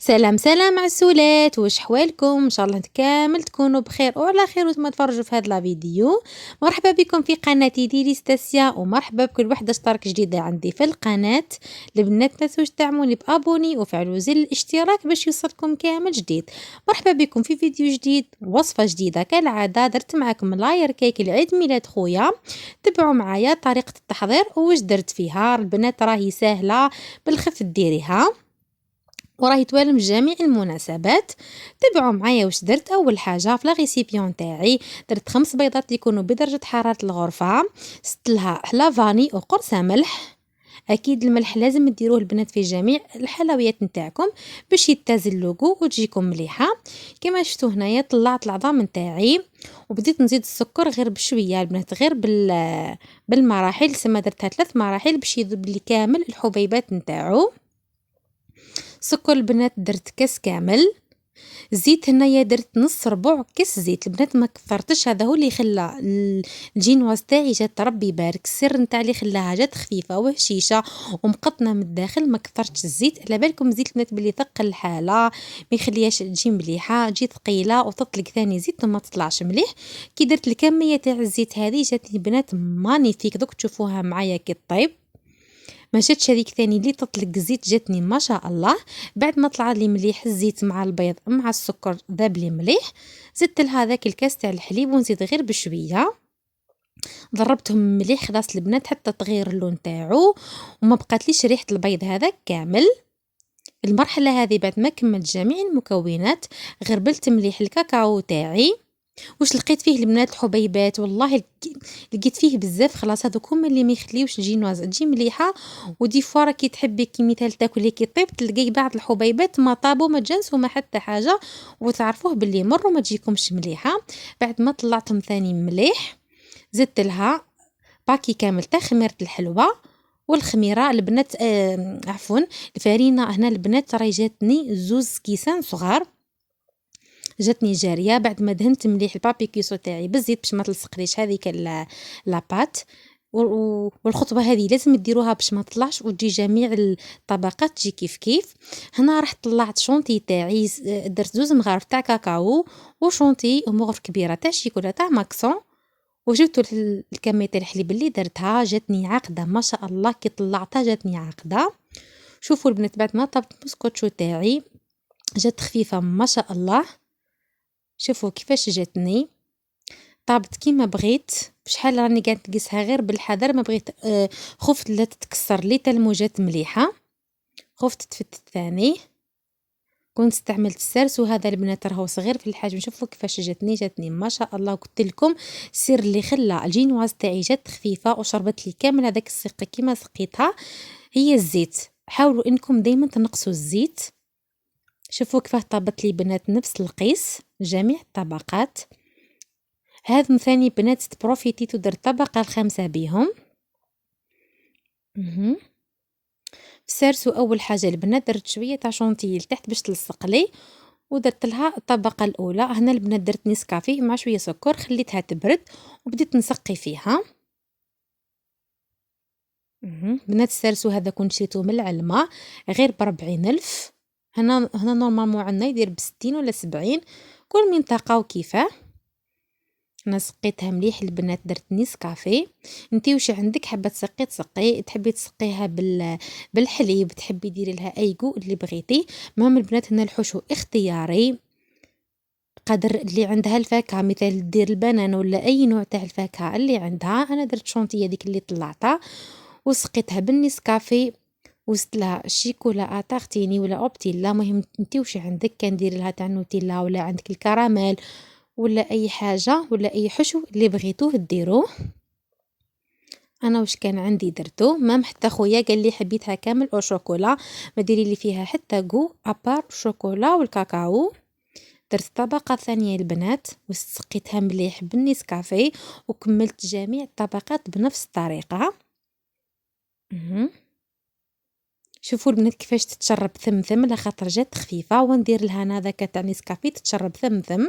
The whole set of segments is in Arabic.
سلام سلام عسولات، واش حوالكم؟ ان شاء الله كامل تكونوا بخير وعلى خير وانتم تفرجوا في هذا لا فيديو. مرحبا بكم في قناتي ديليستاسيا، ومرحبا بكل وحده اشترك جديده عندي في القناه. البنات ما تنسوش تعملوني بابوني وفعلوا زر الاشتراك باش يوصلكم كامل جديد. مرحبا بكم في فيديو جديد، وصفه جديده كالعاده. درت معكم لاير كيك لعيد ميلاد خويا. تبعوا معايا طريقه التحضير واش درت فيها. البنات راهي سهله بالخف ديريها وراهي توالم جميع المناسبات. تبعوا معايا واش درت. اول حاجه في لا ريسيبيون تاعي درت 5 بيضات يكونوا بدرجه حراره الغرفه، زدت لها حلا فاني وقرص ملح. اكيد الملح لازم ديروه البنات في جميع الحلويات نتاعكم باش يتزن لوغو وتجيكم مليحه. كما شفتوا هنايا طلعت العظام نتاعي وبديت نزيد السكر غير بشويه البنات، غير بالمراحل. سما درتها 3 مراحل باش يذوب لي كامل الحبيبات نتاعو. سكر البنات درت كاس كامل. الزيت هنايا درت نص ربع كاس زيت البنات، ما كثرتش. هذا هو اللي خلى الجينواز تاعي جات ربي يبارك. السر نتاع اللي خلاها جات خفيفه وهشيشه ومقطنه من الداخل. ما كثرتش الزيت، على بالكم زيت البنات بلي ثقل الحاله ما يخليهاش تجي مليحه، تجي ثقيله وتطلق ثاني زيت وما تطلعش مليح. كي درت الكميه تاع الزيت هذه جاتني بنات مانيفيك، دوك تشوفوها معايا كي طيب. ما جاتش هذيك ثاني اللي تطلق الزيت، جاتني ما شاء الله. بعد ما طلع لي مليح الزيت مع البيض مع السكر ذاب لي مليح، زدت لها ذاك الكاس تاع الحليب ونزيد غير بشويه. ضربتهم مليح خلاص البنات حتى تغير اللون تاعو وما بقاتليش ريحه البيض هذا كامل. المرحله هذه بعد ما كملت جميع المكونات غربلت مليح الكاكاو تاعي. واش لقيت فيه البنات الحبيبات، والله لقيت فيه بزاف. خلاص هذوك هما اللي ما يخليوش الجينواز تجي مليحه. ودي فوا راكي تحبي كي مثال تاكلي كي طيب تلقاي بعض الحبيبات ما طابوا ما تجانسوا ما حتى حاجه، وتعرفوه باللي مروا ما تجيكمش مليحه. بعد ما طلعتهم ثاني مليح زدت لها باكي كامل تاع خميره الحلوى. والخميره البنات عفوا الفرينه هنا البنات راهي جاتني 2 كيسان صغار، جاتني جاريه. بعد ما دهنت مليح البابي كيسو تاعي بالزيت باش ما تلصقليش هذيك لاباط. والخطوه هذه لازم ديروها باش ما تطلعش وتجي جميع الطبقات تجي كيف كيف. هنا رحت طلعت شونتي تاعي، درت 2 مغارف تاع كاكاو وشونتي ومغرف كبيره تاع شيكولا تاع ماكسون. وجبت الكميه تاع الحليب اللي درتها جاتني عاقده ما شاء الله. كي طلعتها جاتني عاقده. شوفوا البنات بعد ما طبت البسكوتشو تاعي جات خفيفه ما شاء الله. شوفوا كيفاش جاتني طابت كيما بغيت. بشحال راني قاعده نقيسها غير بالحذر، ما بغيت خفت لا تتكسر لي تلموجات مليحه، خفت تفتت ثاني. كنت استعملت السرس وهذا البنات راهو صغير في الحجم. شوفوا كيفاش جاتني ما شاء الله. قلت لكم السر اللي خلى الجينواز تاعي جات خفيفه وشربت لي كامل هذاك السقي كيما سقيتها هي الزيت. حاولوا انكم دائما تنقصوا الزيت. شوفوا كيفاه طابت لي بنات نفس القيس جميع الطبقات. هذم ثاني بنات بروفيتيت ودرت الطبقه الخامسه بيهم. سرسو اول حاجه البنات درت شويه تاع شونتيي لتحت باش تلصق لي، ودرت لها الطبقه الاولى. هنا البنات درت نسكافيه مع شويه سكر خليتها تبرد وبديت نسقي فيها. بنات السرسو هذا كنت شريتو من العلمه غير ب40 ألف. هنا نورمالمون عندنا يدير ب60 ولا 70، كل منطقه وكيفاه. انا سقيتها مليح البنات درت نسكافيه. انتي واش عندك حابه تسقي تحبي تسقيها بالحليب، تحبي ديري لها اي جو اللي بغيتي. المهم البنات هنا الحشو اختياري، قدر اللي عندها الفاكهه مثال دير البنان ولا اي نوع تاع الفاكهه اللي عندها. انا درت شونتيه ديك اللي طلعتها وسقيتها بالنسكافيه وزدت لها الشيكولا تاغتيني ولا اوبتيلا. مهم انتي واش عندك، كان ديري لها تاع نوتيلا ولا عندك الكراميل ولا اي حاجه ولا اي حشو اللي بغيتوه ديروه. انا واش كان عندي درتو. مام حتى خويا قال لي حبيتها كامل او شوكولا، ما ديري لي فيها حتى جو ابار شوكولا والكاكاو. درت طبقه ثانيه البنات وسقيتها مليح بالنسكافيه وكملت جميع الطبقات بنفس الطريقه. شوفوا البنات كيفاش تتشرب ثمثم لخاطر جات خفيفه، وندير لها انا ذاك تاع نسكافيه تتشرب ثمثم.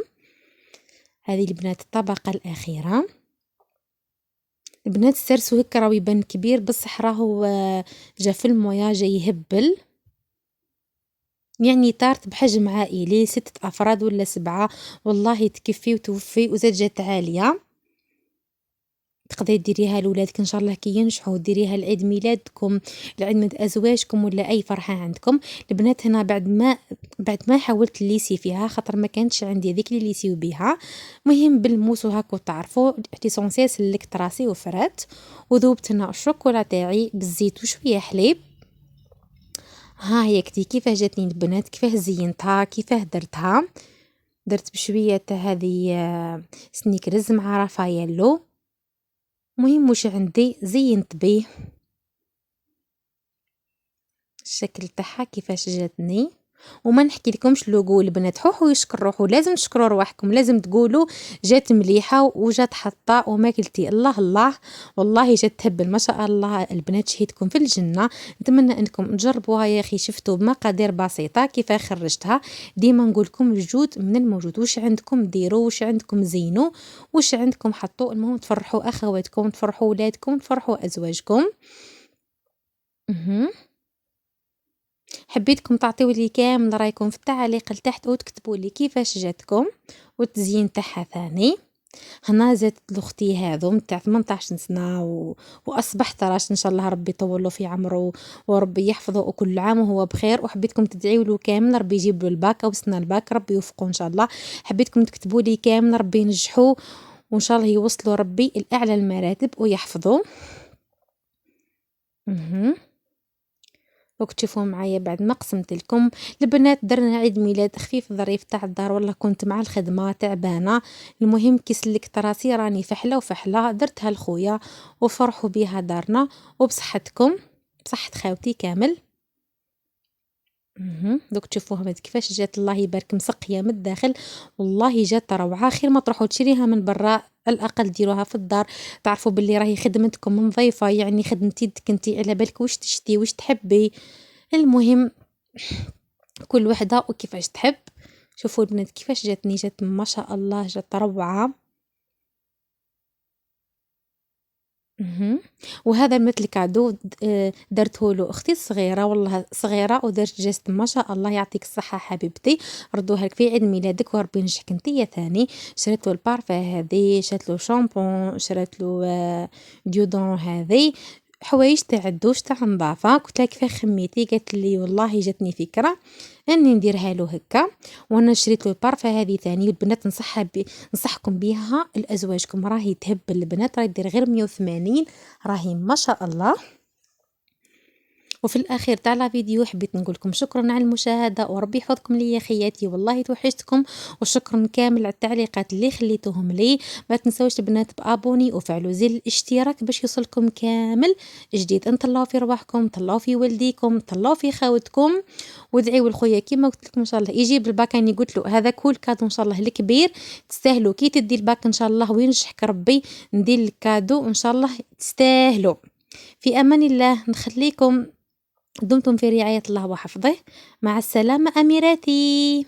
هذه البنات الطبقه الاخيره. البنات السرسو هكا راهو يبان كبير بصح راهو جا في المويا جاي يهبل. يعني طارت بحجم عائلي 6 أفراد ولا 7 والله تكفي وتوفي وزاد جات عالية. تقدري ديريها لولادك إن شاء الله كي ينجحوا، ديريها لعيد ميلادكم، لعيد ميلاد أزواجكم ولا أي فرحة عندكم. البنات هنا بعد ما حاولت نليسي فيها خاطر ما كانتش عندي هذيك اللي نليسيو بيها. مهم بالموس وهاكو تعرفوا ليسونسيال سلكت راسي وفرات وذوبت هنا الشوكولا تاعي بالزيت وشوية حليب. ها هي كتي كيفاه جاتني البنات، كيفاه زينتها، كيفاه درتها. درت بشوية تاع هذه سنيكرز مع رافاييلو. مهم واش عندي زينت بيه. الشكل تاعها كيفاش جاتني. وما نحكي لكمش لوغو البنات، حوحو يشكر روحو، لازم تشكروا رواحكم، لازم تقولوا جات مليحه وجات حطه وما قلتي الله الله. والله جات تهبل ما شاء الله. البنات شهيتكم في الجنه. نتمنى انكم تجربوها يا اخي، شفتوا بمقادير بسيطه كيف خرجتها. ديما نقول لكم الجود من الموجود، واش عندكم ديروا، واش عندكم زينوا، واش عندكم حطوا. المهم تفرحوا اخواتكم، تفرحوا ولادكم، تفرحوا ازواجكم. حبيتكم تعطيوا لي كامل رايكم في التعليق لتحت وتكتبوا لي كيفاش جاتكم والتزيين تاعها ثاني. هنا زادت لاختي هذو نتاع 18 سنه واصبح راش ان شاء الله ربي يطول له في عمره وربي يحفظه وكل عام وهو بخير. وحبيتكم تدعيوا له كامل ربي يجيب له الباك او سنه الباك ربي يوفقه ان شاء الله. حبيتكم تكتبوا لي كامل ربي ينجحوا وان شاء الله يوصلوا ربي الاعلى المراتب ويحفظوا. دوك تشوفوا معايا بعد ما قسمت لكم. البنات درنا عيد ميلاد خفيف ظريف تاع الدار، والله كنت مع الخدمه تعبانه. المهم كي سلكت راسي راني فحله وفحله درتها لخويا وفرحوا بيها دارنا وبصحتكم بصحة خاوتي كامل. دوك تشوفوها بعد كيفاش جات الله يبارك مسقيه من الداخل. والله جات روعه، خير ما تروحوا تشريها من برا، الاقل ديروها في الدار. تعرفوا باللي راهي خدمتكم نظيفه، يعني خدمتي يدك انت على بالك واش تشتي واش تحبي. المهم كل وحده وكيفاش تحب. شوفوا البنات كيفاش جاتني، جات ما شاء الله جات روعه. وهذا مثل كادو درته له اختي الصغيره، والله صغيره ودرت جست ما شاء الله يعطيك الصحه حبيبتي. ردوها لك في عيد ميلادك وربي ينجحك انتيا ثاني. شريت له البارفان هذه، شريت له شامبون، شريت له ديودون هذه حوايج تاع الدوش تاع نظافه. قلت لها كيفاه خميتي؟ قالت لي والله جاتني فكره اني نديرها له هكا. وانا شريت له البارفان هذه ثاني. البنات نصحكم بها لازواجكم، راهي تهبل البنات، راهي دير غير 180، راهي ما شاء الله. وفي الاخير تاع لا فيديو حبيت نقول لكم شكرا على المشاهده وربي يحفظكم لي يا خياتي، والله توحشتكم. وشكرا كامل على التعليقات اللي خليتوهم لي. ما تنسوش البنات بابوني وفعلوا زر الاشتراك باش يوصلكم كامل جديد. انطلعوا في رواحكم، طلعوا في والديكم، طلعوا في خاوتكم، وادعيوا لخويا كيما قلت لكم ان شاء الله يجيب الباك. اني قلت له هذا كل كادو ان شاء الله الكبير تستاهلوا. كي تدي الباك ان شاء الله وينجحك ربي ندير الكادو ان شاء الله تستاهلوا. في امان الله، نخليكم دمتم في رعاية الله وحفظه. مع السلامة أميراتي.